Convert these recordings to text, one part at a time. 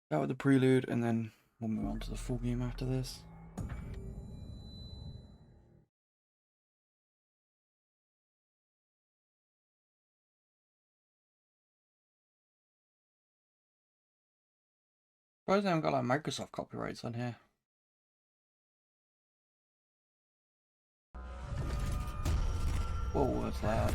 Start with the prelude, and then we'll move on to the full game after this. Surprised I haven't got like Microsoft copyrights on here. Whoa, that's loud.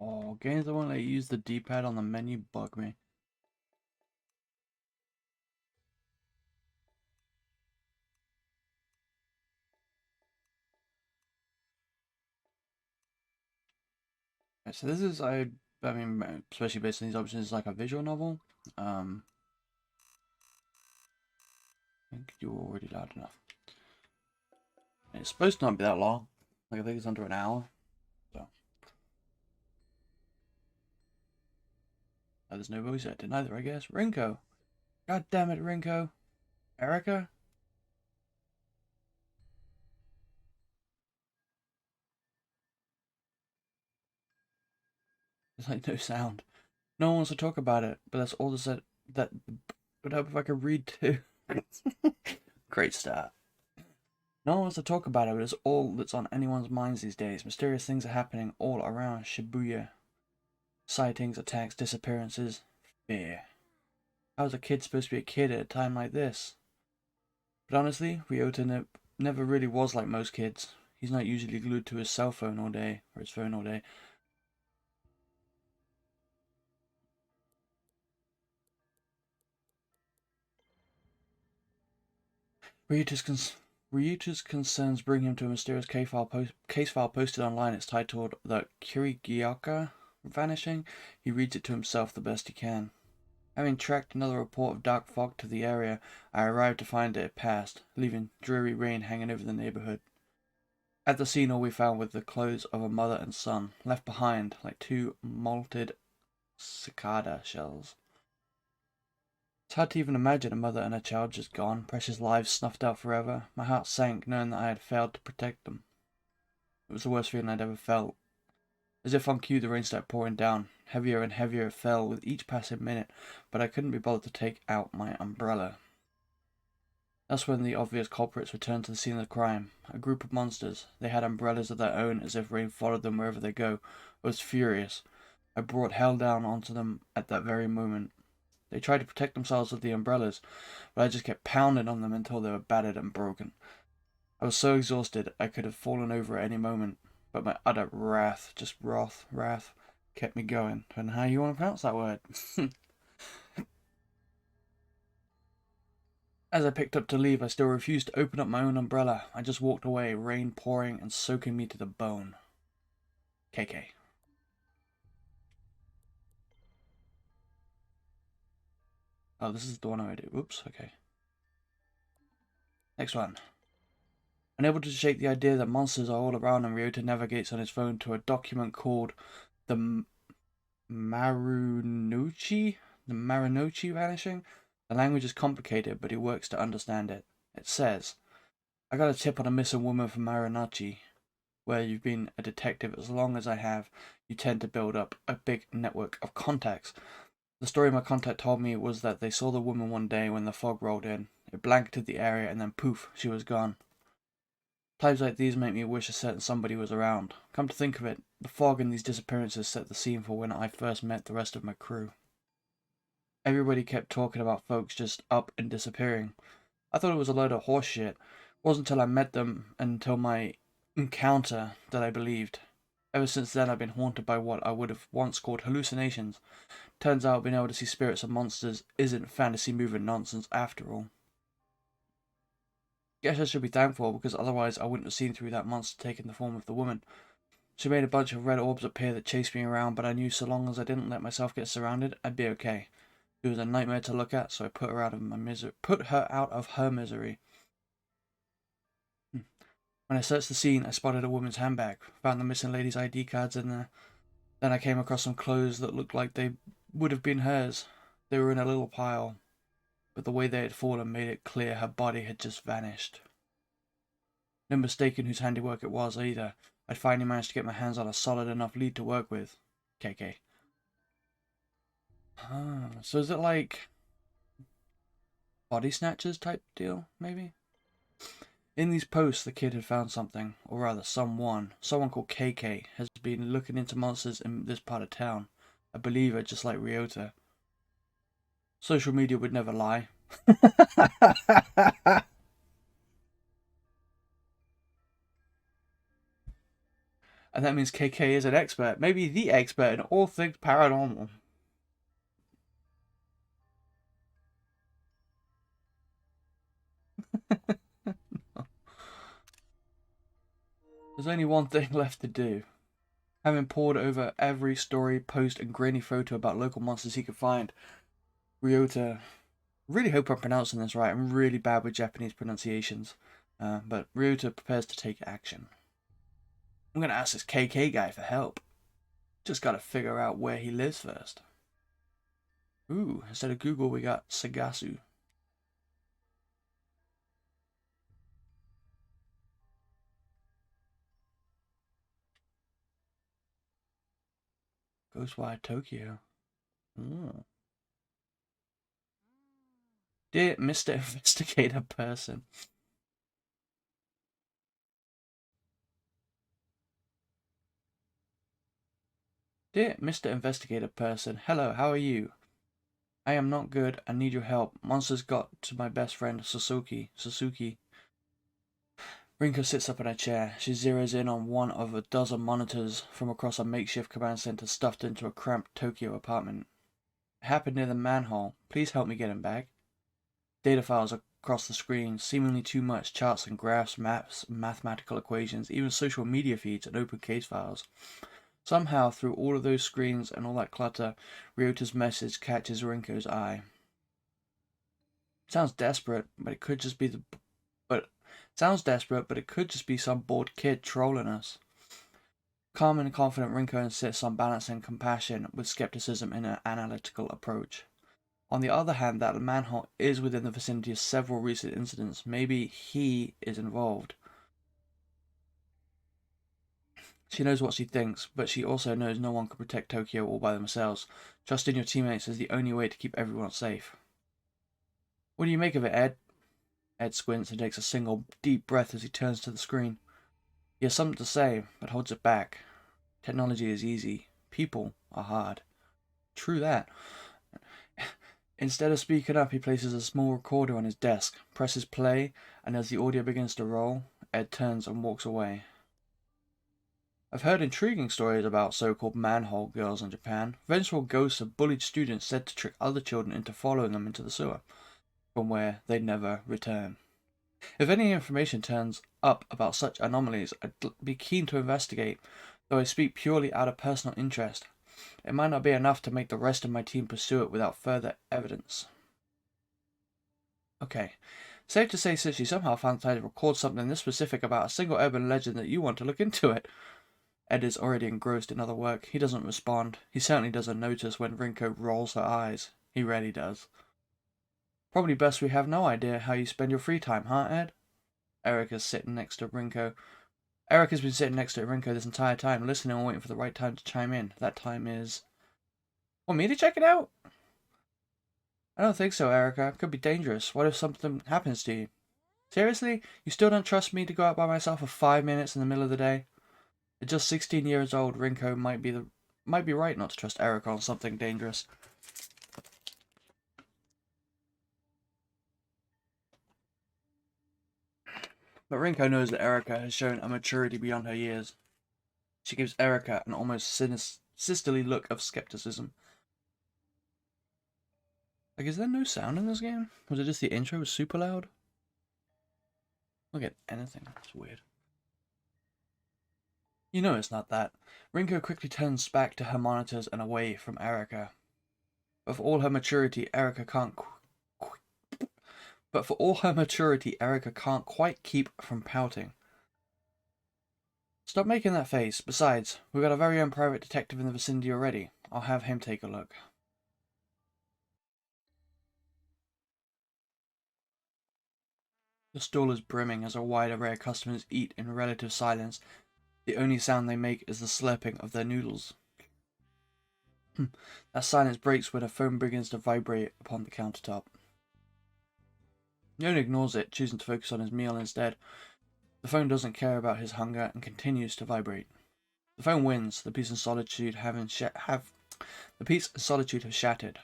Oh, games that won't let you use the D-pad on the menu bug me. Right, so this is, I mean, especially based on these options, like a visual novel. I think you're already loud enough. And it's supposed to not be that long. Like I think it's under an hour. So. Oh, there's no voice acting either, I guess. Rinko. God damn it, Rinko. Erica? There's like no sound. No one wants to talk about it, but that's all that. But I hope if I could read too. Great start. No one wants to talk about it, but it's all that's on anyone's minds these days. Mysterious things are happening all around Shibuya. Sightings, attacks, disappearances, fear. How is a kid supposed to be a kid at a time like this? But honestly, Ryota never really was like most kids. He's not usually glued to his cell phone all day, or his phone all day. Ryuta's concerns bring him to a mysterious case file posted online. It's titled "The Kirigyaka Vanishing." He reads it to himself the best he can. Having tracked another report of dark fog to the area, I arrived to find it had passed, leaving dreary rain hanging over the neighborhood. At the scene, all we found were the clothes of a mother and son, left behind like two molted cicada shells. It's hard to even imagine a mother and a child just gone, precious lives snuffed out forever. My heart sank knowing that I had failed to protect them. It was the worst feeling I'd ever felt. As if on cue, the rain started pouring down. Heavier and heavier it fell with each passing minute, but I couldn't be bothered to take out my umbrella. That's when the obvious culprits returned to the scene of the crime. A group of monsters. They had umbrellas of their own, as if rain followed them wherever they go. I was furious. I brought hell down onto them at that very moment. They tried to protect themselves with the umbrellas, but I just kept pounding on them until they were battered and broken. I was so exhausted I could have fallen over at any moment, but my utter wrath, just wrath, kept me going. And how you want to pronounce that word? As I picked up to leave, I still refused to open up my own umbrella. I just walked away, rain pouring and soaking me to the bone. KK. Oh, this is the one I did. Oops, okay. Next one. Unable to shake the idea that monsters are all around him, Ryota navigates on his phone to a document called the Marunouchi? The Marunouchi Vanishing? The language is complicated, but he works to understand it. It says, I got a tip on a missing woman from Marunouchi. Where you've been a detective as long as I have, you tend to build up a big network of contacts. The story my contact told me was that they saw the woman one day when the fog rolled in. It blanketed the area and then poof, she was gone. Times like these make me wish a certain somebody was around. Come to think of it, the fog and these disappearances set the scene for when I first met the rest of my crew. Everybody kept talking about folks just up and disappearing. I thought it was a load of horse shit. It wasn't until I met them and until my encounter that I believed. Ever since then, I've been haunted by what I would have once called hallucinations. Turns out being able to see spirits and monsters isn't fantasy movie nonsense after all. Guess I should be thankful because otherwise I wouldn't have seen through that monster taking the form of the woman. She made a bunch of red orbs appear that chased me around, but I knew so long as I didn't let myself get surrounded, I'd be okay. It was a nightmare to look at, so I put her out of her misery. When I searched the scene, I spotted a woman's handbag, found the missing lady's ID cards in there. Then I came across some clothes that looked like they would have been hers. They were in a little pile, but the way they had fallen made it clear her body had just vanished. No mistaking whose handiwork it was either. I'd finally managed to get my hands on a solid enough lead to work with. KK. So is it like body snatchers type deal, maybe? In these posts, the kid had found something, or rather someone called KK, has been looking into monsters in this part of town. A believer just like Ryota. Social media would never lie. And that means KK is an expert, maybe the expert in all things paranormal. There's only one thing left to do. Having pored over every story, post, and grainy photo about local monsters he could find, Ryota, really hope I'm pronouncing this right, I'm really bad with Japanese pronunciations, but Ryota prepares to take action. I'm gonna ask this KK guy for help. Just gotta figure out where he lives first. Ooh, instead of Google we got Sagasu. Ghostwire Tokyo. Ooh. Dear Mr. Investigator Person. Dear Mr. Investigator Person, hello, how are you? I am not good and need your help. Monsters got to my best friend, Sasuke. Rinko sits up in her chair. She zeroes in on one of a dozen monitors from across a makeshift command center stuffed into a cramped Tokyo apartment. It happened near the manhole. Please help me get him back. Data files across the screen, seemingly too much, charts and graphs, maps, mathematical equations, even social media feeds and open case files. Somehow, through all of those screens and all that clutter, Ryota's message catches Rinko's eye. Sounds desperate, but it could just be some bored kid trolling us. Calm and confident, Rinko insists on balancing compassion with skepticism in an analytical approach. On the other hand, that manhole is within the vicinity of several recent incidents. Maybe he is involved. She knows what she thinks, but she also knows no one can protect Tokyo all by themselves. Trusting your teammates is the only way to keep everyone safe. What do you make of it, Ed? Ed squints and takes a single deep breath as he turns to the screen. He has something to say, but holds it back. Technology is easy. People are hard. True that. Instead of speaking up, he places a small recorder on his desk, presses play, and as the audio begins to roll, Ed turns and walks away. I've heard intriguing stories about so-called manhole girls in Japan. Vengeful ghosts of bullied students said to trick other children into following them into the sewer, from where they never return. If any information turns up about such anomalies, I'd be keen to investigate, though I speak purely out of personal interest. It might not be enough to make the rest of my team pursue it without further evidence. Okay. Safe to say, since you somehow found time to record something this specific about a single urban legend that you want to look into it. Ed is already engrossed in other work. He doesn't respond. He certainly doesn't notice when Rinko rolls her eyes. He rarely does. Probably best we have no idea how you spend your free time, huh, Ed? Erica's sitting next to Rinko. Erica's been sitting next to Rinko this entire time, listening and waiting for the right time to chime in. That time is... Want me to check it out? I don't think so, Erica. It could be dangerous. What if something happens to you? Seriously? You still don't trust me to go out by myself for 5 minutes in the middle of the day? At just 16 years old, Rinko might be right not to trust Erica on something dangerous. But Rinko knows that Erica has shown a maturity beyond her years. She gives Erica an almost sisterly look of skepticism. Like, is there no sound in this game? Was it just the intro was super loud? Look at anything. It's weird. You know it's not that. Rinko quickly turns back to her monitors and away from Erica. But for all her maturity, Erica can't quite keep from pouting. Stop making that face. Besides, we've got a very own private detective in the vicinity already. I'll have him take a look. The stall is brimming as a wide array of customers eat in relative silence. The only sound they make is the slurping of their noodles. That silence breaks when a phone begins to vibrate upon the countertop. Yon ignores it, choosing to focus on his meal instead. The phone doesn't care about his hunger and continues to vibrate. The phone wins. The peace and solitude have shattered.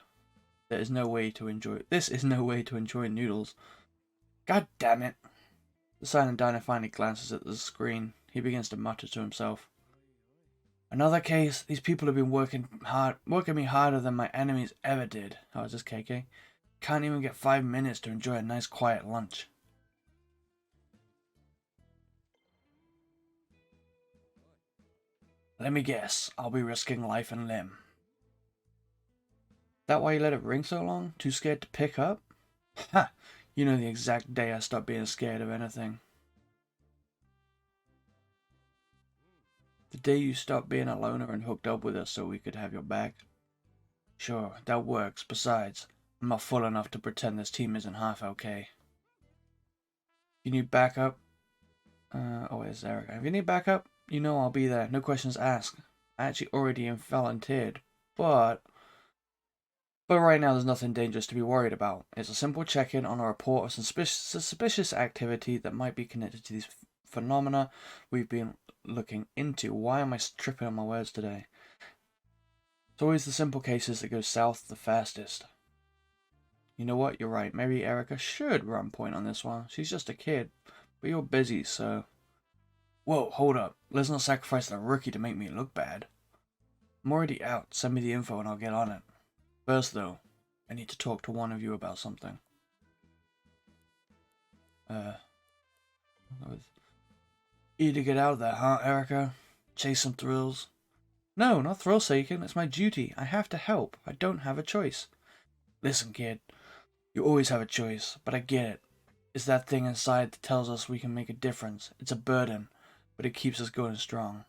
This is no way to enjoy noodles. God damn it! The silent diner finally glances at the screen. He begins to mutter to himself. Another case. These people have been working me harder than my enemies ever did. Oh, is this KK? Can't even get 5 minutes to enjoy a nice quiet lunch. Let me guess. I'll be risking life and limb. That why you let it ring so long? Too scared to pick up? Ha! You know the exact day I stopped being scared of anything. The day you stopped being a loner and hooked up with us so we could have your back. Sure, that works. Besides, I'm not full enough to pretend this team isn't half okay. You need backup? Where's Erica? If you need backup, you know I'll be there. No questions asked. I actually already volunteered, but right now there's nothing dangerous to be worried about. It's a simple check-in on a report of suspicious activity that might be connected to these phenomena we've been looking into. Why am I tripping on my words today? It's always the simple cases that go south the fastest. You know what? You're right. Maybe Erica should run point on this one. She's just a kid. But you're busy, so... Whoa, hold up. Let's not sacrifice the rookie to make me look bad. I'm already out. Send me the info and I'll get on it. First, though, I need to talk to one of you about something. Eager to get out of there, huh, Erica? Chase some thrills? No, not thrill-seeking. It's my duty. I have to help. I don't have a choice. Listen, kid. You always have a choice, but I get it. It's that thing inside that tells us we can make a difference. It's a burden, but it keeps us going strong.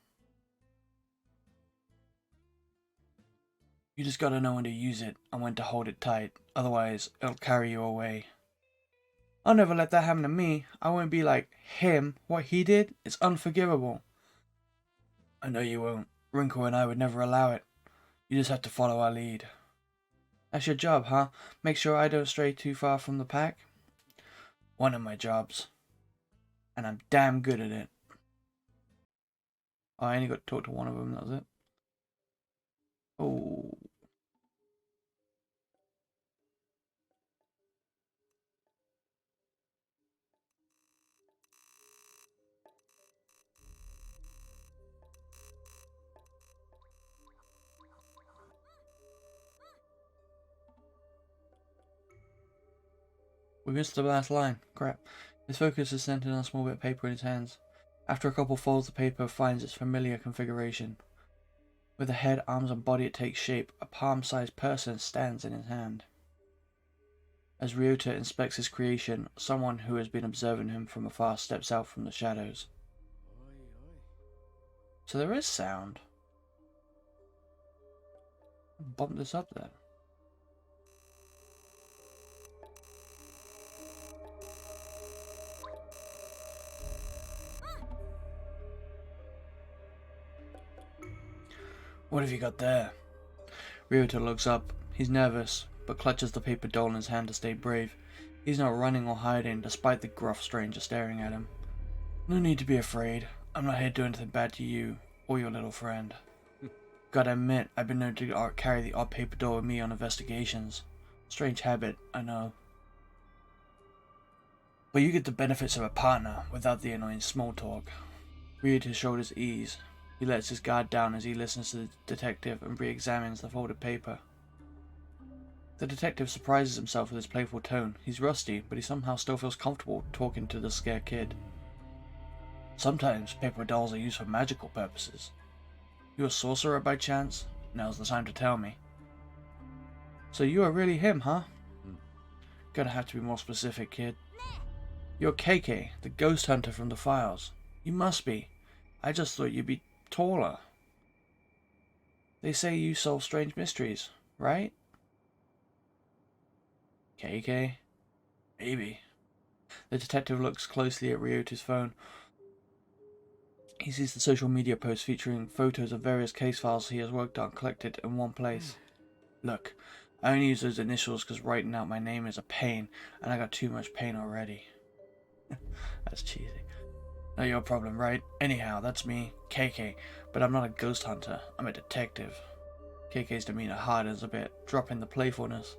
You just gotta know when to use it and when to hold it tight. Otherwise, it'll carry you away. I'll never let that happen to me. I won't be like him. What he did is unforgivable. I know you won't. Rinko and I would never allow it. You just have to follow our lead. That's your job, huh? Make sure I don't stray too far from the pack? One of my jobs. And I'm damn good at it. I only got to talk to one of them, that was it. Oh. We missed the last line. Crap. His focus is centered on a small bit of paper in his hands. After a couple folds, the paper finds its familiar configuration. With the head, arms, and body it takes shape, a palm-sized person stands in his hand. As Ryota inspects his creation, someone who has been observing him from afar steps out from the shadows. So there is sound. Bump this up then. What have you got there? Ryota looks up. He's nervous, but clutches the paper doll in his hand to stay brave. He's not running or hiding, despite the gruff stranger staring at him. No need to be afraid. I'm not here to do anything bad to you, or your little friend. Gotta admit, I've been known to carry the odd paper doll with me on investigations. Strange habit, I know. But you get the benefits of a partner, without the annoying small talk. Ryota's shoulders ease. He lets his guard down as he listens to the detective and re-examines the folded paper. The detective surprises himself with his playful tone. He's rusty, but he somehow still feels comfortable talking to the scared kid. Sometimes paper dolls are used for magical purposes. You a sorcerer by chance? Now's the time to tell me. So you are really him, huh? Gonna have to be more specific, kid. You're KK, the ghost hunter from the files. You must be. I just thought you'd be taller. They say you solve strange mysteries, right? KK? Maybe. The detective looks closely at Ryota's phone. He sees the social media posts featuring photos of various case files he has worked on collected in one place. Look, I only use those initials because writing out my name is a pain, and I got too much pain already. That's cheesy. Not your problem, right? Anyhow, that's me, KK, but I'm not a ghost hunter, I'm a detective. KK's demeanor hardens a bit, dropping the playfulness.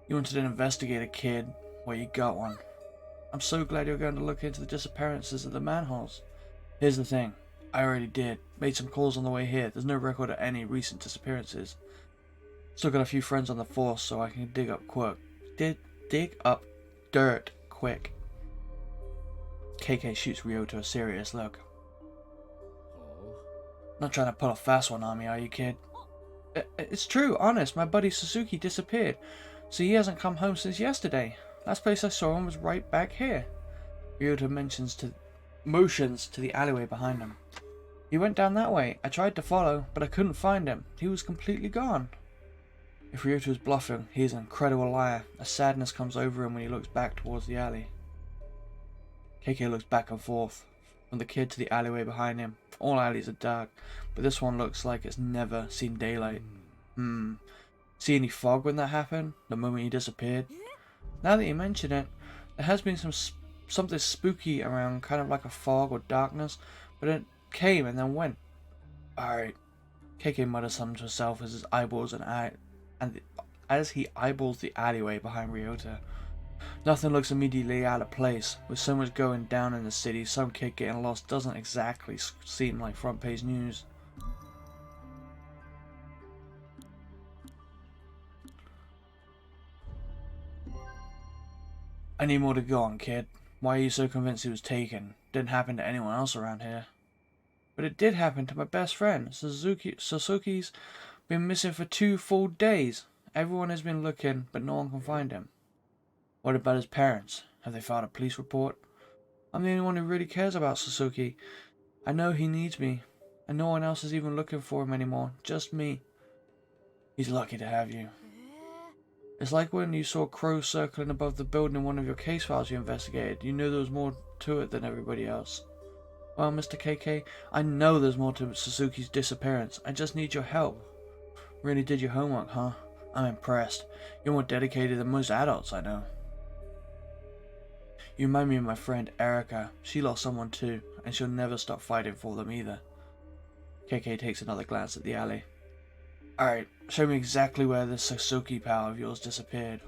You wanted an investigator, kid. Well, you got one. I'm so glad you're going to look into the disappearances of the manholes. Here's the thing. I already did. Made some calls on the way here. There's no record of any recent disappearances. Still got a few friends on the force, so I can dig up quick. Dig up dirt quick. KK shoots Ryota a serious look. Not trying to pull a fast one on me, are you, kid? It's true, honest. My buddy Suzuki disappeared, so he hasn't come home since yesterday. Last place I saw him was right back here. Ryota motions to the alleyway behind him. He went down that way. I tried to follow, but I couldn't find him. He was completely gone. If Ryota was bluffing, he is an incredible liar. A sadness comes over him when he looks back towards the alley. KK looks back and forth, from the kid to the alleyway behind him. All alleys are dark, but this one looks like it's never seen daylight. See any fog when that happened? The moment he disappeared? Now that you mention it, there has been something spooky around, kind of like a fog or darkness, but it came and then went. Alright. KK mutters something to himself as his eyeballs as he eyeballs the alleyway behind Ryota. Nothing looks immediately out of place. With so much going down in the city, some kid getting lost doesn't exactly seem like front page news. I need more to go on, kid. Why are you so convinced he was taken? Didn't happen to anyone else around here. But it did happen to my best friend. Suzuki's been missing for 2 full days. Everyone has been looking, but no one can find him. What about his parents? Have they filed a police report? I'm the only one who really cares about Suzuki. I know he needs me, and no one else is even looking for him anymore. Just me. He's lucky to have you. It's like when you saw crows circling above the building in one of your case files you investigated. You knew there was more to it than everybody else. Well, Mr. KK, I know there's more to Suzuki's disappearance. I just need your help. Really did your homework, huh? I'm impressed. You're more dedicated than most adults I know. You remind me of my friend Erica. She lost someone too, and she'll never stop fighting for them either. KK takes another glance at the alley. Alright, show me exactly where this Suzuki pal of yours disappeared.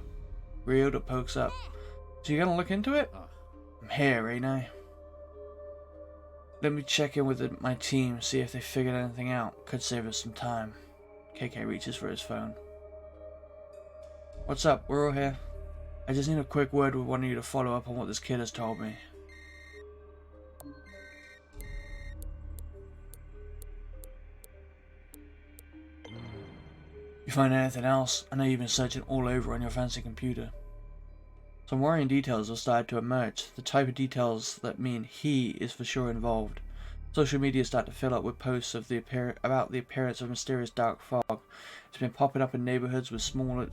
Ryota pokes up. So you gonna look into it? I'm here, ain't I? Let me check in with my team, see if they figured anything out. Could save us some time. KK reaches for his phone. What's up? We're all here. I just need a quick word with one of you to follow up on what this kid has told me. You find anything else? I know you've been searching all over on your fancy computer. Some worrying details have started to emerge, the type of details that mean he is for sure involved. Social media start to fill up with posts of about the appearance of mysterious dark fog. It's been popping up in neighborhoods with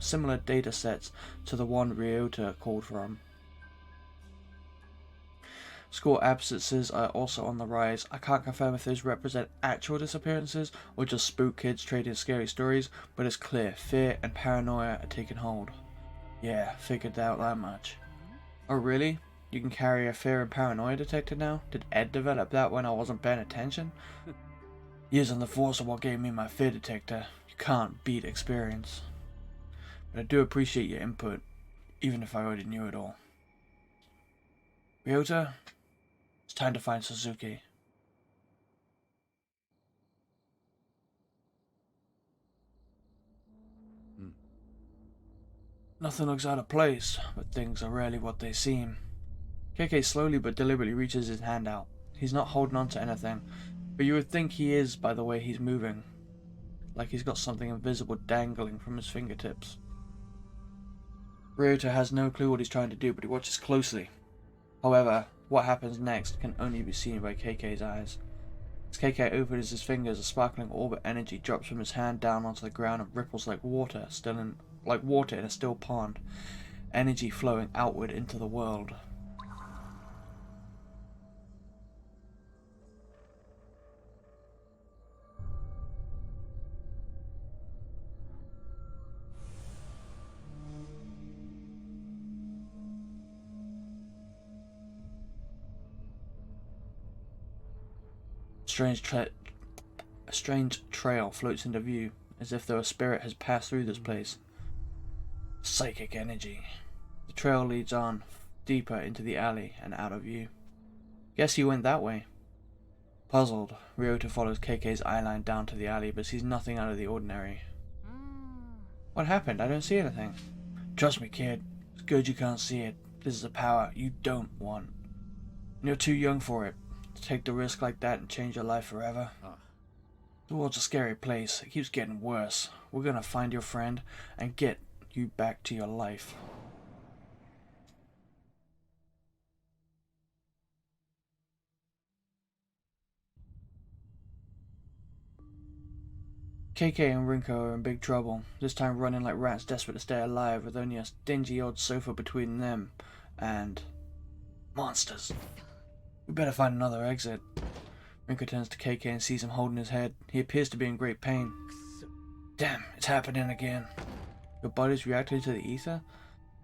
similar data sets to the one Ryota called from. School absences are also on the rise. I can't confirm if those represent actual disappearances or just spook kids trading scary stories, but it's clear fear and paranoia are taking hold. Yeah, figured out that much. Oh really? You can carry a fear and paranoia detector now? Did Ed develop that when I wasn't paying attention? Years on the force are what gave me my fear detector. You can't beat experience. But I do appreciate your input, even if I already knew it all. Ryota, it's time to find Suzuki. Nothing looks out of place, but things are rarely what they seem. KK slowly but deliberately reaches his hand out. He's not holding on to anything, but you would think he is by the way he's moving. Like he's got something invisible dangling from his fingertips. Ryota has no clue what he's trying to do, but he watches closely. However, what happens next can only be seen by KK's eyes. As KK opens his fingers, a sparkling orb of energy drops from his hand down onto the ground and ripples like water in a still pond. Energy flowing outward into the world. A strange trail floats into view, as if though a spirit has passed through this place. Psychic energy. The trail leads on, deeper into the alley and out of view. Guess you went that way. Puzzled, Ryota follows KK's eyeline down to the alley, but sees nothing out of the ordinary. What happened? I don't see anything. Trust me, kid. It's good you can't see it. This is a power you don't want. And you're too young for it. To take the risk like that and change your life forever. The world's a scary place. It keeps getting worse. We're gonna find your friend and get you back to your life. KK and Rinko are in big trouble, this time running like rats desperate to stay alive with only a dingy old sofa between them and monsters. We better find another exit. Rinko turns to KK and sees him holding his head. He appears to be in great pain. Damn, it's happening again. Your body's reacting to the ether?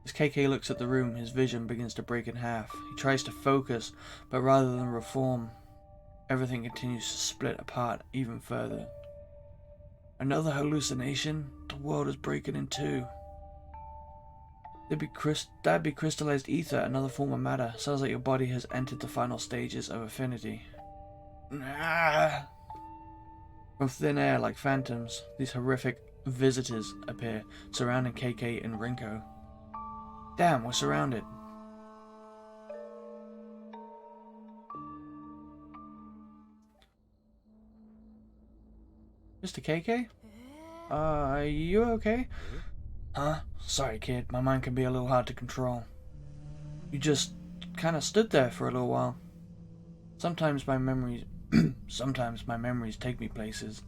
As KK looks at the room, his vision begins to break in half. He tries to focus, but rather than reform, everything continues to split apart even further. Another hallucination? The world is breaking in two. That'd be crystallized ether, another form of matter. Sounds like your body has entered the final stages of affinity. Ah! From thin air, like phantoms, these horrific visitors appear, surrounding KK and Rinko. Damn, we're surrounded. Mr. KK? Are you okay? Huh? Sorry, kid. My mind can be a little hard to control. You just kind of stood there for a little while. Sometimes my memories take me places.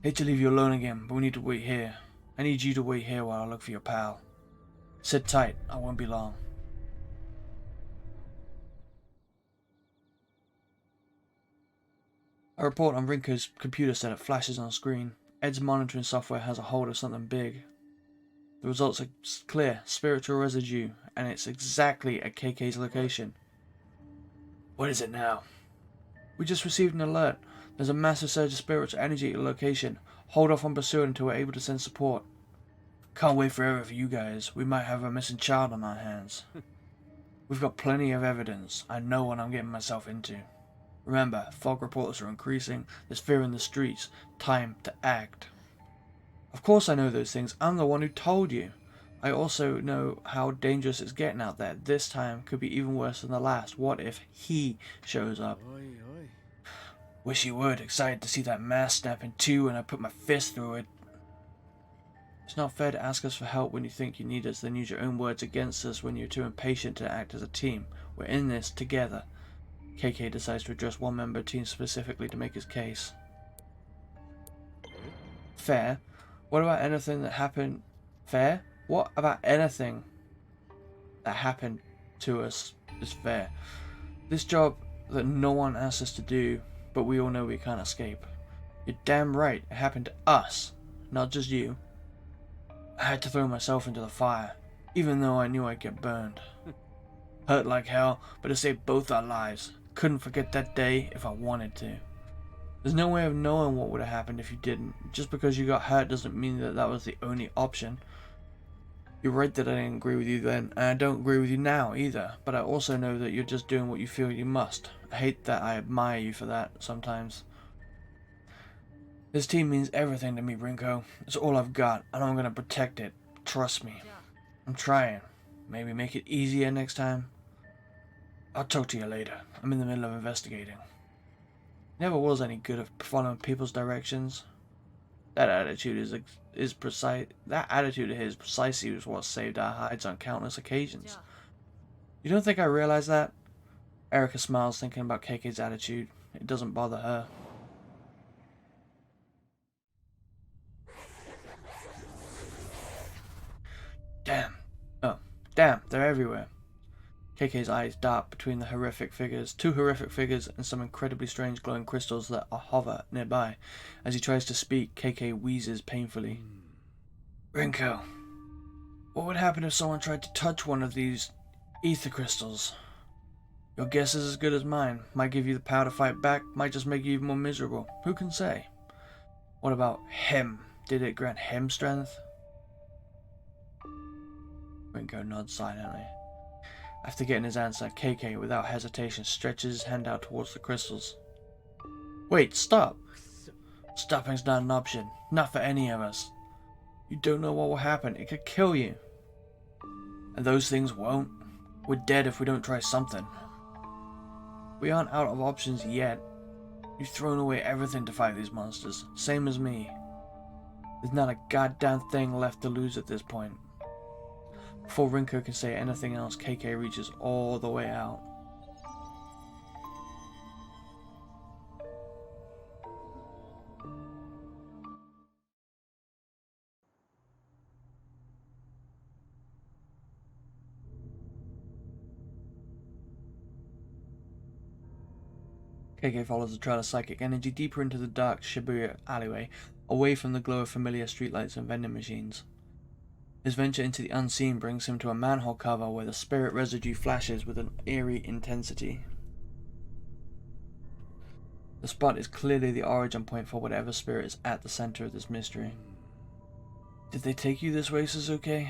Hate to leave you alone again, but we need to wait here. I need you to wait here while I look for your pal. Sit tight. I won't be long. A report on Rinko's computer setup flashes on screen. Ed's monitoring software has a hold of something big. The results are clear, spiritual residue, and it's exactly at KK's location. What is it now? We just received an alert. There's a massive surge of spiritual energy at your location. Hold off on pursuing until we're able to send support. Can't wait forever for you guys. We might have a missing child on our hands. We've got plenty of evidence. I know what I'm getting myself into. Remember, fog reports are increasing. There's fear in the streets. Time to act. Of course I know those things. I'm the one who told you. I also know how dangerous it's getting out there. This time could be even worse than the last. What if he shows up? Wish he would. Excited to see that mask snap in two and I put my fist through it. It's not fair to ask us for help when you think you need us, then use your own words against us when you're too impatient to act as a team. We're in this together. KK decides to address one member of the team specifically to make his case. Fair? What about anything that happened? Fair? What about anything that happened to us is fair? This job that no one asked us to do, but we all know we can't escape. You're damn right, it happened to us, not just you. I had to throw myself into the fire, even though I knew I'd get burned. Hurt like hell, but it saved both our lives. Couldn't forget that day if I wanted to. There's no way of knowing what would have happened if you didn't. Just because you got hurt doesn't mean that that was the only option. You're right that I didn't agree with you then, and I don't agree with you now either, but I also know that you're just doing what you feel you must. I hate that I admire you for that sometimes. This team means everything to me, Rinko. It's all I've got, and I'm gonna protect it. Trust me. I'm trying. Maybe make it easier next time. I'll talk to you later. I'm in the middle of investigating. He never was any good at following people's directions. That attitude is precise. That attitude of his precisely was what saved our hides on countless occasions. You don't think I realize that? Erica smiles, thinking about KK's attitude. It doesn't bother her. Damn. Oh, damn, they're everywhere. KK's eyes dart between the horrific figures, two horrific figures, and some incredibly strange glowing crystals that hover nearby. As he tries to speak, KK wheezes painfully. Rinko, what would happen if someone tried to touch one of these ether crystals? Your guess is as good as mine. Might give you the power to fight back, might just make you even more miserable. Who can say? What about him? Did it grant him strength? Rinko nods silently. After getting his answer, KK, without hesitation, stretches his hand out towards the crystals. Wait, stop! Stopping's not an option. Not for any of us. You don't know what will happen. It could kill you. And those things won't. We're dead if we don't try something. We aren't out of options yet. You've thrown away everything to fight these monsters. Same as me. There's not a goddamn thing left to lose at this point. Before Rinko can say anything else, KK reaches all the way out. KK follows the trail of psychic energy deeper into the dark Shibuya alleyway, away from the glow of familiar streetlights and vending machines. His venture into the unseen brings him to a manhole cover where the spirit residue flashes with an eerie intensity. The spot is clearly the origin point for whatever spirit is at the center of this mystery. Did they take you this way, Suzuki?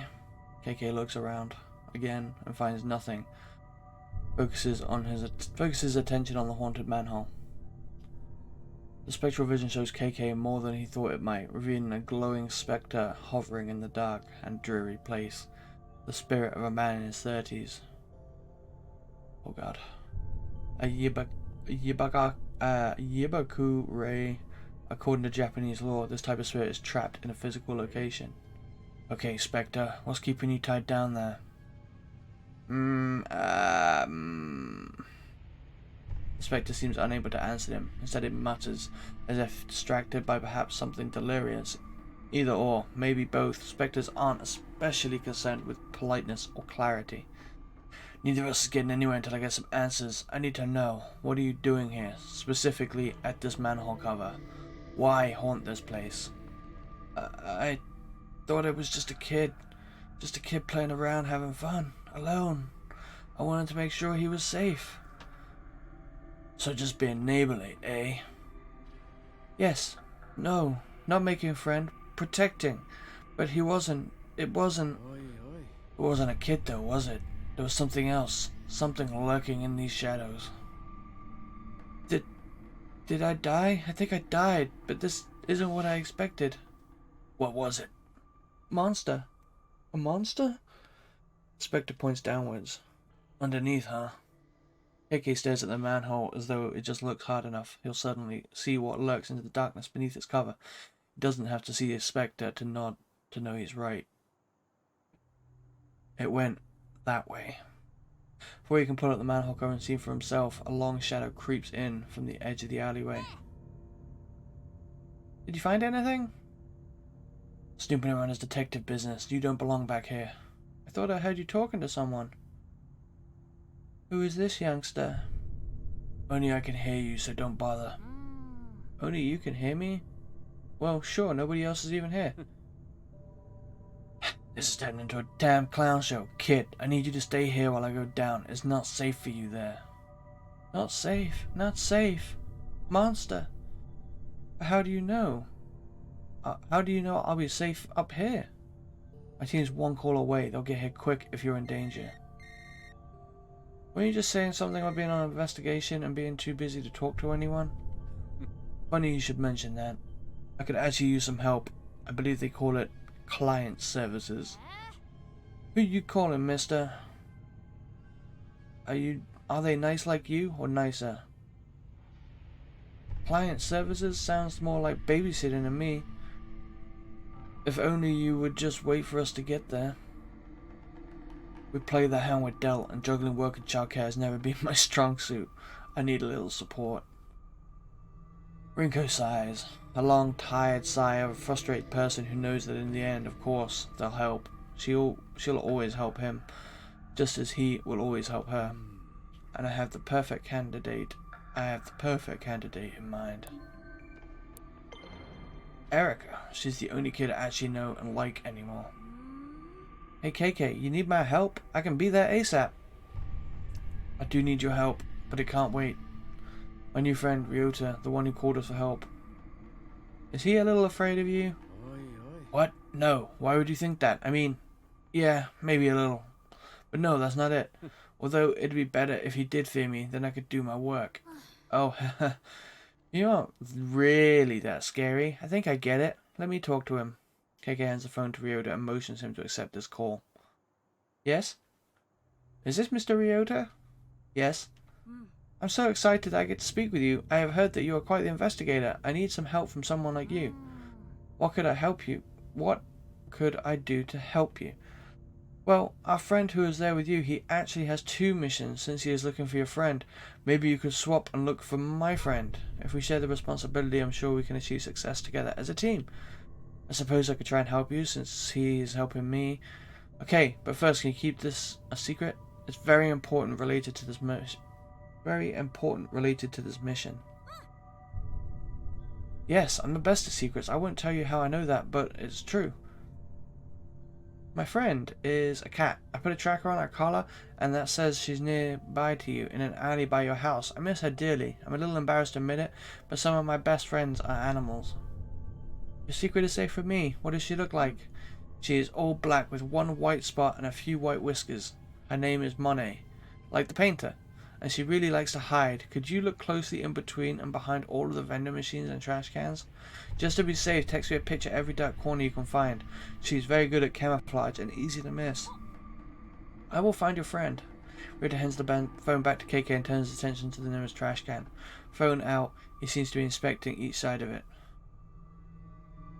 KK looks around again and finds nothing. Focuses his attention on the haunted manhole. The spectral vision shows KK more than he thought it might, revealing a glowing spectre hovering in the dark and dreary place, the spirit of a man in his 30s. Oh god. A Yibaku-rei. According to Japanese law, this type of spirit is trapped in a physical location. Okay, Spectre, what's keeping you tied down there? The Spectre seems unable to answer him. Instead it mutters, as if distracted by perhaps something delirious. Either or, maybe both. Spectres aren't especially concerned with politeness or clarity. Neither of us is getting anywhere until I get some answers. I need to know, what are you doing here, specifically at this manhole cover? Why haunt this place? I thought it was just a kid playing around, having fun, alone. I wanted to make sure he was safe. So just being neighborly, eh? Yes. No. Not making a friend. Protecting. But he wasn't. It wasn't a kid though, was it? There was something else. Something lurking in these shadows. Did I die? I think I died, but this isn't what I expected. What was it? Monster. A monster? Spectre points downwards. Underneath, huh? KK stares at the manhole as though it just looks hard enough. He'll suddenly see what lurks into the darkness beneath its cover. He doesn't have to see a spectre to nod to know he's right. It went that way. Before he can pull up the manhole cover and see for himself, a long shadow creeps in from the edge of the alleyway. Did you find anything? Snooping around is detective business. You don't belong back here. I thought I heard you talking to someone. Who is this youngster? Only I can hear you, so don't bother. Only you can hear me? Well, sure, nobody else is even here. This is turning into a damn clown show. Kid, I need you to stay here while I go down. It's not safe for you there. Not safe. Not safe. Monster. How do you know? How do you know I'll be safe up here? My team's one call away. They'll get here quick if you're in danger. Weren't you just saying something about being on an investigation and being too busy to talk to anyone? Funny you should mention that. I could actually use some help. I believe they call it client services. Who you calling, mister? Are you Are they nice like you, or nicer? Client services sounds more like babysitting to me. If only you would just wait for us to get there. We play the hand we're dealt, and juggling work and childcare has never been my strong suit. I need a little support. Rinko sighs, a long, tired sigh of a frustrated person who knows that in the end, of course, they'll help. She'll always help him, just as he will always help her. And I have the perfect candidate. In mind. Erica. She's the only kid I actually know and like anymore. Hey KK, you need my help? I can be there ASAP. I do need your help, but it can't wait. My new friend, Ryota, the one who called us for help. Is he a little afraid of you? What? No. Why would you think that? I mean, yeah, maybe a little. But no, that's not it. Although it'd be better if he did fear me, then I could do my work. Oh, you aren't really that scary. I think I get it. Let me talk to him. KK hands the phone to Ryota and motions him to accept his call. Yes? Is this Mr. Ryota? Yes. I'm so excited I get to speak with you. I have heard that you are quite the investigator. I need some help from someone like you. What could I help you? What could I do to help you? Well, our friend who is there with you, he actually has 2 missions since he is looking for your friend. Maybe you could swap and look for my friend. If we share the responsibility, I'm sure we can achieve success together as a team. I suppose I could try and help you since he is helping me. Okay, but first, can you keep this a secret? It's very important related to this mission. Yes, I'm the best at secrets. I won't tell you how I know that, but it's true. My friend is a cat. I put a tracker on her collar, and that says she's nearby to you, in an alley by your house. I miss her dearly. I'm a little embarrassed to admit it, but some of my best friends are animals. Your secret is safe with me. What does she look like? She is all black with 1 white spot and a few white whiskers. Her name is Monet, like the painter, and she really likes to hide. Could you look closely in between and behind all of the vending machines and trash cans? Just to be safe, text me a picture every dark corner you can find. She's very good at camouflage and easy to miss. I will find your friend. Rita hands the phone back to KK and turns his attention to the nearest trash can. Phone out, he seems to be inspecting each side of it.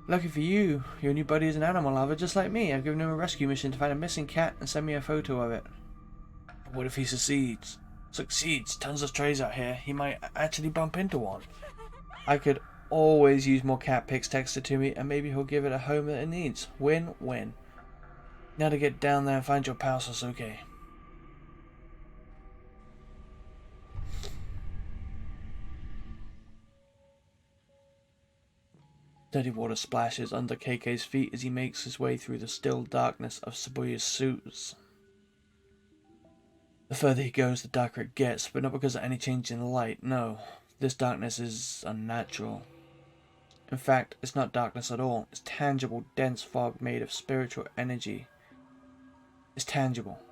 Lucky for you, your new buddy is an animal lover just like me. I've given him a rescue mission to find a missing cat and send me a photo of it. What if he succeeds? Tons of strays out here. He might actually bump into one. I could always use more cat pics texted to me, and maybe he'll give it a home that it needs. Win-win. Now to get down there and find your pal Sasuke. Dirty water splashes under KK's feet as he makes his way through the still darkness of Shibuya's sewers. The further he goes, the darker it gets, but not because of any change in the light. No, this darkness is unnatural. In fact, it's not darkness at all. It's tangible, dense fog made of spiritual energy.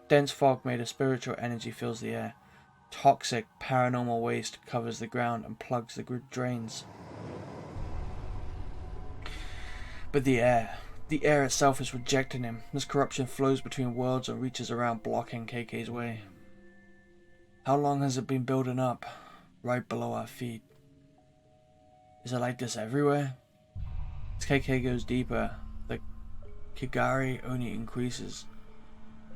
Dense fog made of spiritual energy fills the air. Toxic, paranormal waste covers the ground and plugs the drains. But the air itself is rejecting him. This corruption flows between worlds and reaches around, blocking KK's way. How long has it been building up? Right below our feet. Is it like this everywhere? As KK goes deeper, the Kigari only increases.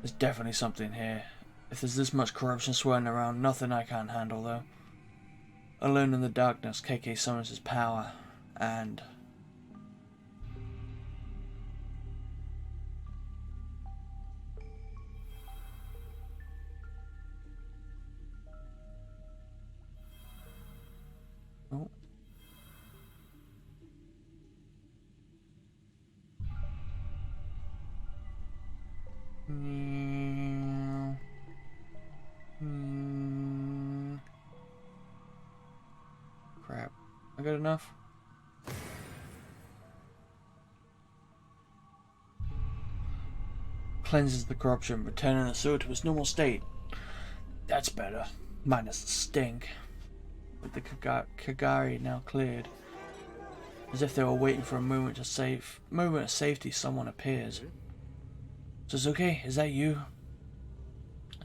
There's definitely something here. If there's this much corruption swirling around, nothing I can't handle though. Alone in the darkness, KK summons his power, and... oh. Crap. I got enough? Cleanses the corruption, returning the sewer to its normal state. That's better. Minus the stink. With the Kagari now cleared. As if they were waiting for a moment of safety, someone appears. Suzuki, is that you?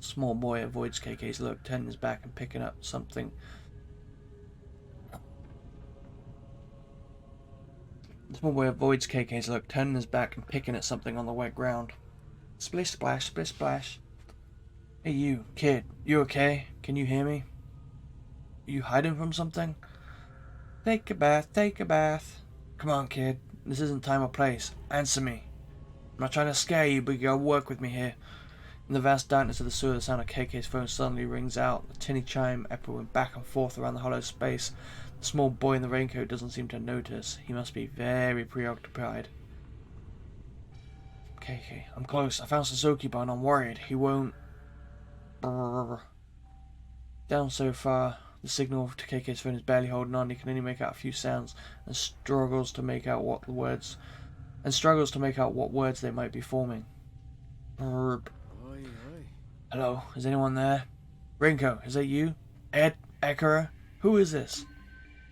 Small boy avoids KK's look, turning his back and picking up something. The small boy avoids KK's look, turning his back and picking at something on the wet ground. Splish splash, splish splash. Hey you, kid, you okay? Can you hear me? Are you hiding from something? Take a bath, take a bath. Come on, kid. This isn't time or place. Answer me. I'm not trying to scare you, but you gotta work with me here. In the vast darkness of the sewer, the sound of KK's phone suddenly rings out. The tinny chime echoing back and forth around the hollow space. The small boy in the raincoat doesn't seem to notice. He must be very preoccupied. KK, I'm close. I found Suzuki, but I'm worried. He won't... Brrr. Down so far, the signal to KK's phone is barely holding on. He can only make out a few sounds and struggles to make out what words they might be forming. Brrr. Hello, is anyone there? Rinko, is that you? Ed? Ekara? Who is this?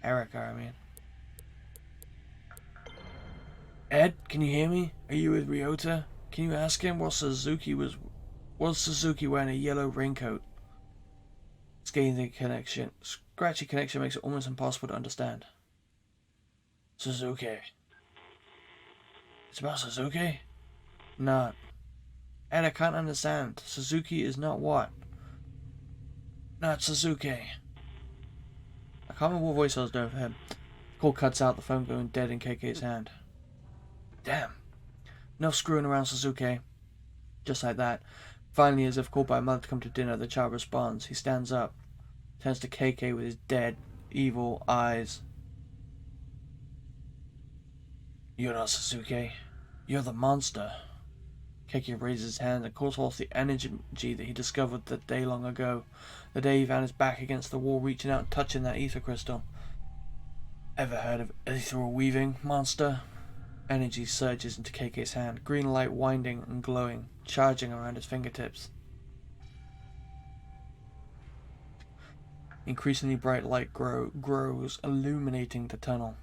Erica, I mean. Ed, can you hear me? Are you with Ryota? Can you ask him was Suzuki wearing a yellow raincoat? Scratchy connection makes it almost impossible to understand. Suzuki. It's about Suzuki? Not. Ed, I can't understand. Suzuki is not what? Not Suzuki. I can't remember what voice I was doing for him. The call cuts out, the phone going dead in KK's hand. Damn. Enough screwing around, Suzuki. Just like that. Finally, as if called by a mother to come to dinner, the child responds. He stands up, turns to KK with his dead, evil eyes. You're not Suzuki. You're the monster. KK raises his hand and calls forth the energy that he discovered that day long ago. The day he found his back against the wall, reaching out and touching that ether crystal. Ever heard of ethereal weaving, monster? Energy surges into KK's hand, green light winding and glowing, charging around his fingertips. Increasingly bright light grows, illuminating the tunnel.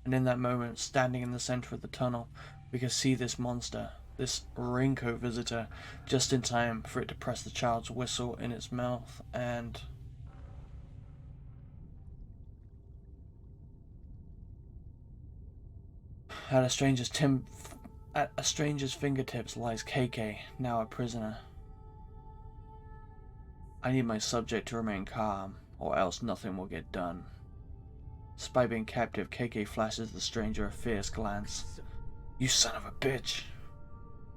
And in that moment, standing in the center of the tunnel, we can see this monster, this Rinko visitor, just in time for it to press the child's whistle in its mouth and... At a stranger's fingertips lies KK, now a prisoner. I need my subject to remain calm, or else nothing will get done. Despite being captive, KK flashes the stranger a fierce glance. You son of a bitch!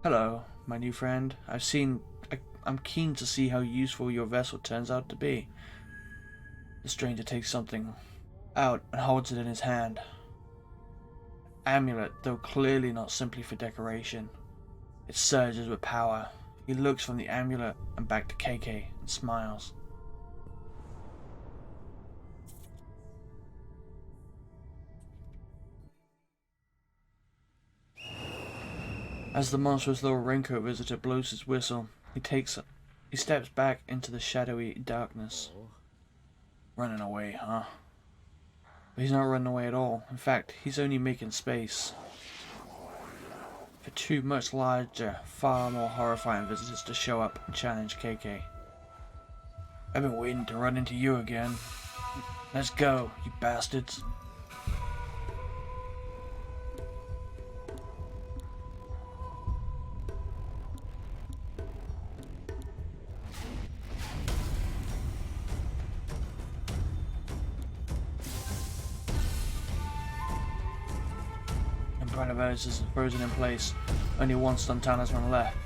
Hello, my new friend. I'm keen to see how useful your vessel turns out to be. The stranger takes something out and holds it in his hand. Amulet, though clearly not simply for decoration. It surges with power. He looks from the amulet and back to KK and smiles. As the monstrous little raincoat visitor blows his whistle, he steps back into the shadowy darkness. Running away, huh? But he's not running away at all. In fact, he's only making space for two much larger, far more horrifying visitors to show up and challenge KK. I've been waiting to run into you again. Let's go, you bastards. Prelude is frozen in place. Only one stun talisman left.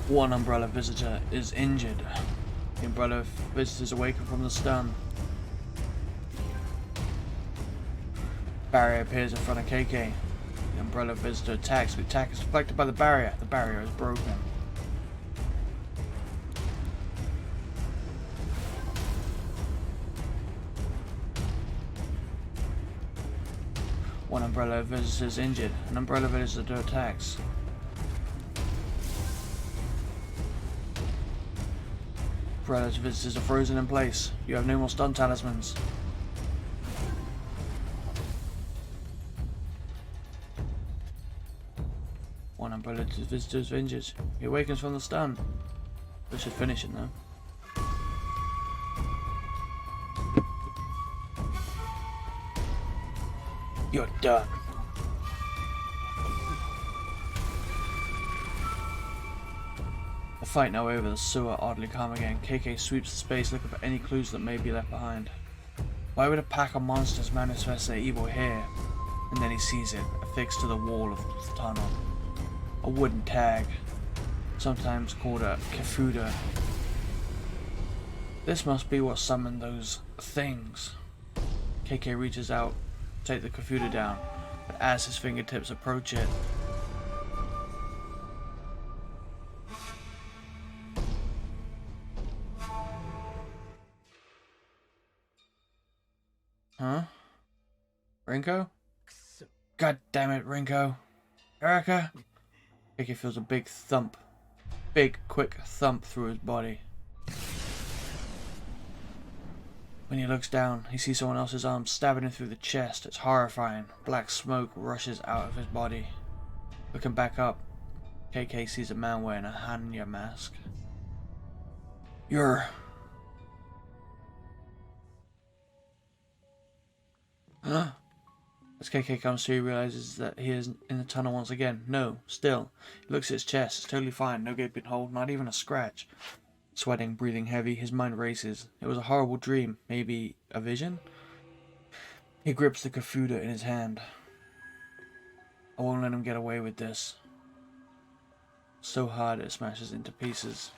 One Umbrella visitor is injured. The Umbrella visitor is awakened from the stun. Barrier appears in front of KK. The Umbrella visitor attacks. The attack is deflected by the barrier. The barrier is broken. One Umbrella visitor is injured. An Umbrella visitor attacks. Umbrella visitors are frozen in place. You have no more stun talismans. One umbrella to visitor's vengeance. He awakens from the stun. This should finish it now. You're done. The fight now over, the sewer oddly calm again. KK sweeps the space looking for any clues that may be left behind. Why would a pack of monsters manifest their evil here? And then he sees it, affixed to the wall of the tunnel. A wooden tag, sometimes called a kafuda. This must be what summoned those things. KK reaches out to take the kafuda down, but as his fingertips approach it, huh? Rinko? God damn it, Rinko. Erica? KK feels a big thump. Big, quick thump through his body. When he looks down, he sees someone else's arm stabbing him through the chest. It's horrifying. Black smoke rushes out of his body. Looking back up, KK sees a man wearing a Hanya mask. You're... Huh? As KK comes to, he realizes that he is in the tunnel once again. No, still. He looks at his chest. It's totally fine. No gaping hole, not even a scratch. Sweating, breathing heavy, his mind races. It was a horrible dream. Maybe a vision? He grips the kafuda in his hand. I won't let him get away with this. So hard it smashes into pieces.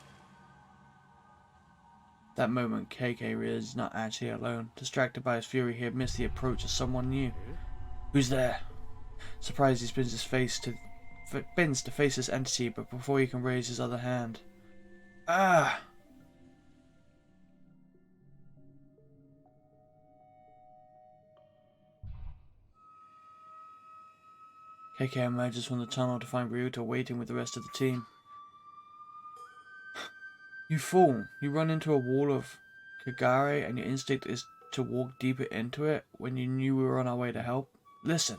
That moment, KK realizes he's not actually alone. Distracted by his fury, he had missed the approach of someone new. Who's there? Surprised, he spins to face this entity, but before he can raise his other hand. Ah! KK emerges from the tunnel to find Ryota waiting with the rest of the team. You fool! You run into a wall of Kagare and your instinct is to walk deeper into it when you knew we were on our way to help? Listen,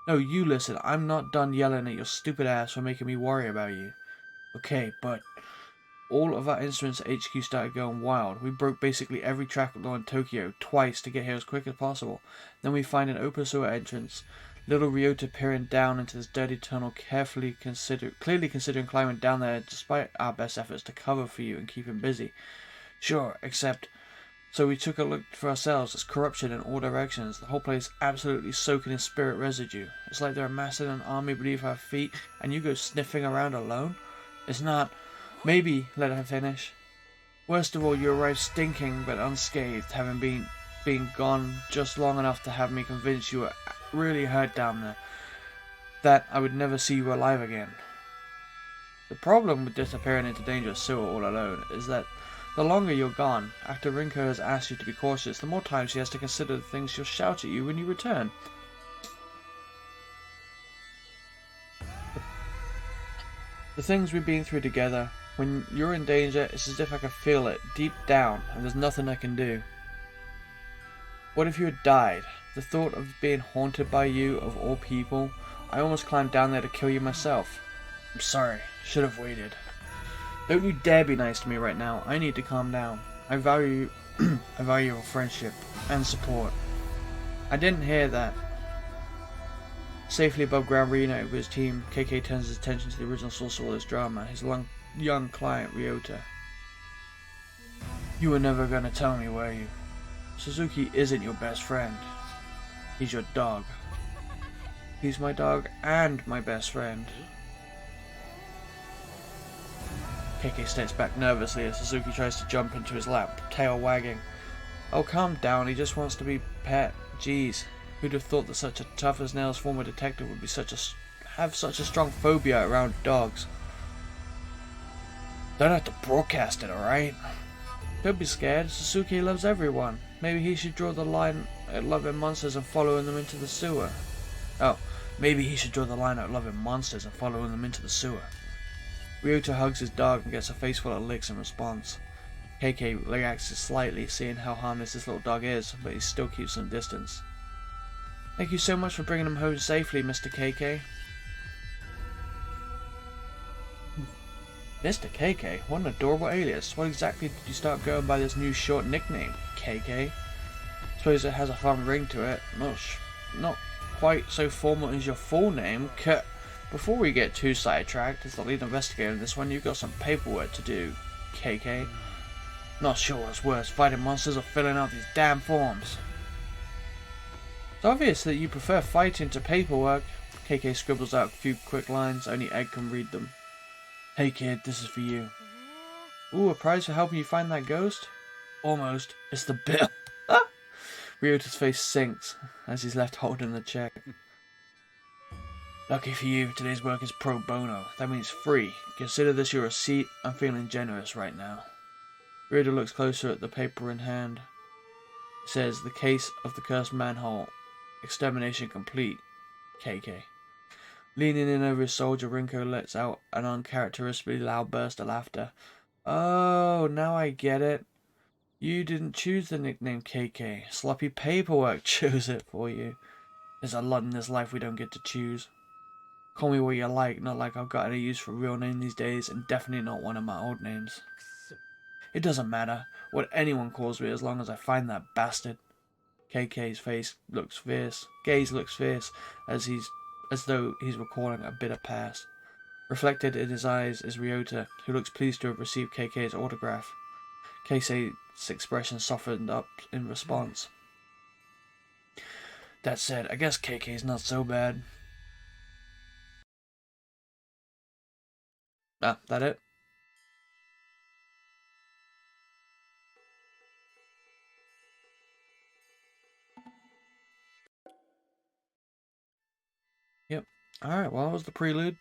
No, you listen. I'm not done yelling at your stupid ass for making me worry about you. Okay, but... all of our instruments at HQ started going wild. We broke basically every traffic law in Tokyo twice to get here as quick as possible. Then we find an open sewer entrance. Little Ryota peering down into this dirty tunnel, clearly considering climbing down there despite our best efforts to cover for you and keep him busy. Sure, except... so we took a look for ourselves. There's corruption in all directions. The whole place absolutely soaking in spirit residue. It's like they're amassing an army beneath our feet and you go sniffing around alone? It's not... Maybe, let her finish. Worst of all, you arrived stinking but unscathed, having been gone just long enough to have me convinced you were really hurt down there. That I would never see you alive again. The problem with disappearing into dangerous sewer all alone is that the longer you're gone, after Rinko has asked you to be cautious, the more time she has to consider the things she'll shout at you when you return. The things we've been through together, when you're in danger, it's as if I can feel it deep down, and there's nothing I can do. What if you had died? The thought of being haunted by you, of all people, I almost climbed down there to kill you myself. I'm sorry, should have waited. Don't you dare be nice to me right now. I need to calm down. I value your friendship and support. I didn't hear that. Safely above ground, reunited with his team, KK turns his attention to the original source of all this drama, his young client, Ryota. You were never gonna tell me, were you? Suzuki isn't your best friend. He's your dog. He's my dog and my best friend. KK steps back nervously as Suzuki tries to jump into his lap, tail wagging. Oh, calm down, he just wants to be pet. Jeez, who'd have thought that such a tough-as-nails former detective would be have such a strong phobia around dogs? Don't have to broadcast it, alright? Don't be scared, Suzuki loves everyone. Maybe he should draw the line at loving monsters and following them into the sewer. Oh, maybe he should draw the line at loving monsters and following them into the sewer. Ryota hugs his dog and gets a face full of licks in response. KK relaxes slightly, seeing how harmless this little dog is, but he still keeps some distance. Thank you so much for bringing him home safely, Mr. KK. Mr. KK, what an adorable alias. What exactly did you start going by this new short nickname, KK? Suppose it has a fun ring to it. Not quite so formal as your full name. Before we get too sidetracked, as the lead investigator in this one, you've got some paperwork to do, KK. Not sure what's worse, fighting monsters or filling out these damn forms. It's obvious that you prefer fighting to paperwork. KK scribbles out a few quick lines, only Ed can read them. Hey kid, this is for you. Ooh, a prize for helping you find that ghost? Almost. It's the bill. Ryota's face sinks as he's left holding the check. Lucky for you, today's work is pro bono. That means free. Consider this your receipt. I'm feeling generous right now. Ryota looks closer at the paper in hand. It says, the case of the cursed manhole. Extermination complete. KK. Leaning in over his soldier, Rinko lets out an uncharacteristically loud burst of laughter. Oh, now I get it. You didn't choose the nickname KK. Sloppy paperwork chose it for you. There's a lot in this life we don't get to choose. Call me what you like, not like I've got any use for a real name these days, and definitely not one of my old names. It doesn't matter what anyone calls me as long as I find that bastard. KK's gaze looks fierce as though he's recalling a bitter past. Reflected in his eyes is Ryota, who looks pleased to have received KK's autograph. KK's expression softened up in response. That said, I guess KK's not so bad. Ah, that it? Yep. Alright, well, that was the prelude.